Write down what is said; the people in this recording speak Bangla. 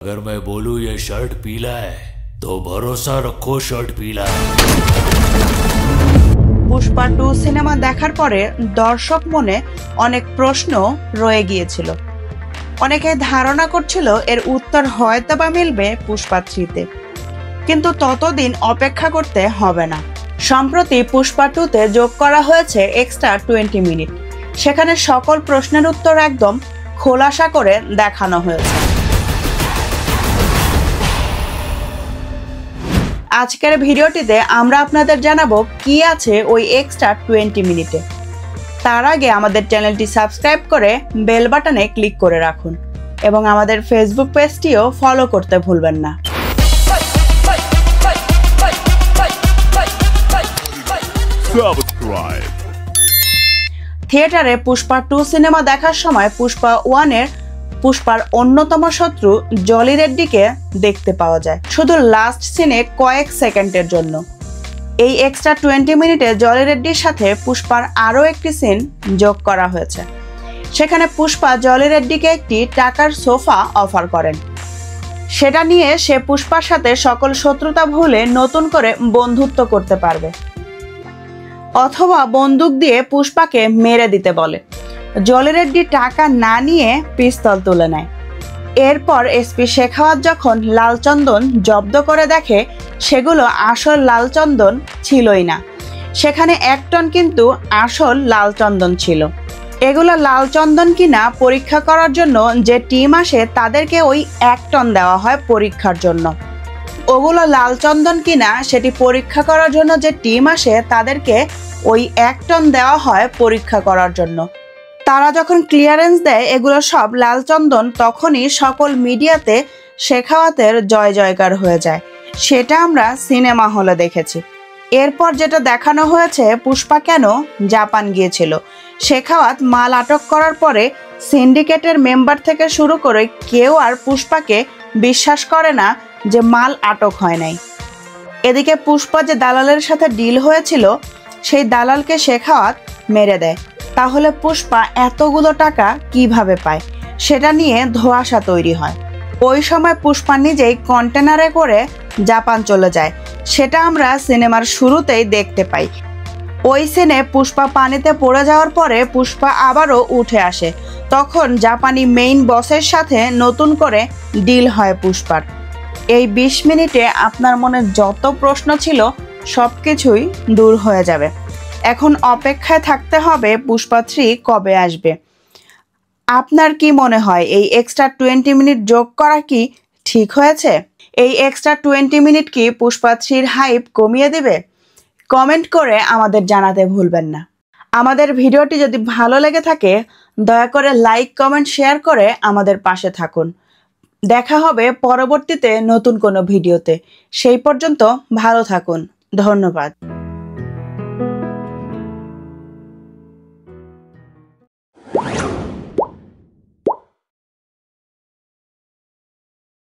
अगर मैं बोलूं ये शर्ट पीला है तो भरोसा रखो शर्ट पीला है। পুষ্পা 2 সিনেমা দেখার পরে দর্শক মনে অনেক প্রশ্ন রয়ে গিয়েছিল। অনেকে ধারণা করছিল এর উত্তর হয়তোবা মিলবে পুষ্পা 3-তে, কিন্তু ততদিন অপেক্ষা করতে হবে না। সম্প্রতি পুষ্পা 2-তে যোগ করা হয়েছে এক্সট্রা 20 মিনিট। সেখানে সকল প্রশ্নের উত্তর একদম খোলাসা করে দেখানো হয়েছে। আজকের ভিডিওটিতে আমরা আপনাদের জানাবো কি আছে ওই এক্সট্রা 20 মিনিটে। তার আগে আমাদের চ্যানেলটি সাবস্ক্রাইব করে বেল বাটনে ক্লিক করে রাখুন এবং আমাদের ফেসবুক পেজটিও ফলো করতে ভুলবেন না। থিয়েটারে পুষ্পা 2 সিনেমা দেখার সময় পুষ্পা 1-এর পুষ্পার অন্যতম শত্রু জলি রেড্ডিকে দেখতে পাওয়া যায় শুধু লাস্ট সিনে কয়েক সেকেন্ডের জন্য। এই এক্সট্রা 20 মিনিটে জলি রেড্ডির সাথে পুষ্পার আরও একটি সিন যোগ করা হয়েছে। সেখানে পুষ্পা জলি রেড্ডিকে একটি টাকার সোফা অফার করেন। সেটা নিয়ে সে পুষ্পার সাথে সকল শত্রুতা ভুলে নতুন করে বন্ধুত্ব করতে পারবে, অথবা বন্দুক দিয়ে পুষ্পাকে মেরে দিতে বলে। জলি রেড্ডি টাকা না নিয়ে পিস্তল তুলে নেয়। এরপর এসপি শেখাওয়াত যখন লাল চন্দন জব্দ করে দেখে সেগুলো আসল লাল চন্দন ছিলই না, সেখানে 1 টন কিন্তু আসল লাল চন্দন ছিল। এগুলো লাল চন্দন কিনা পরীক্ষা করার জন্য যে টিম আসে তাদেরকে ওই 1 টন দেওয়া হয় পরীক্ষার জন্য। ওগুলো লাল চন্দন কিনা সেটি পরীক্ষা করার জন্য যে টিম আসে তাদেরকে ওই 1 টন দেওয়া হয় পরীক্ষা করার জন্য। তারা যখন ক্লিয়ারেন্স দেয় এগুলো সব লাল চন্দন, তখনই সকল মিডিয়াতে শেখাওয়াতের জয় জয়কার হয়ে যায়। সেটা আমরা সিনেমা হলে দেখেছি। এরপর যেটা দেখানো হয়েছে পুষ্পা কেন জাপান গিয়েছিল। শেখাওয়াত মাল আটক করার পরে সিন্ডিকেটের মেম্বার থেকে শুরু করে কেউ আর পুষ্পাকে বিশ্বাস করে না যে মাল আটক হয় নাই। এদিকে পুষ্পা যে দালালের সাথে ডিল হয়েছিল সেই দালালকে শেখাওয়াত মেরে দেয়। তাহলে পুষ্পা এতগুলো টাকা কিভাবে পায় সেটা নিয়ে ধোঁয়াশা তৈরি হয়। ওই সময় পুষ্পা নিজেই কন্টেনারে করে জাপান চলে যায়, সেটা আমরা সিনেমার শুরুতেই দেখতে পাই। ওই সিনে পুষ্পা পানিতে পড়ে যাওয়ার পরে পুষ্পা আবারও উঠে আসে, তখন জাপানি মেইন বসের সাথে নতুন করে ডিল হয় পুষ্পার। এই 20 মিনিটে আপনার মনে যত প্রশ্ন ছিল সব কিছুই দূর হয়ে যাবে। এখন অপেক্ষায় থাকতে হবে পুষ্পা 3 কবে আসবে। আপনার কি মনে হয় এই এক্সট্রা 20 মিনিট যোগ করা কি ঠিক হয়েছে? এই এক্সট্রা 20 মিনিট কি পুষ্পা 3-র হাইপ কমিয়ে দেবে? কমেন্ট করে আমাদের জানাতে ভুলবেন না। আমাদের ভিডিওটি যদি ভালো লেগে থাকে দয়া করে লাইক, কমেন্ট, শেয়ার করে আমাদের পাশে থাকুন। দেখা হবে পরবর্তীতে নতুন কোনো ভিডিওতে। সেই পর্যন্ত ভালো থাকুন। ধন্যবাদ।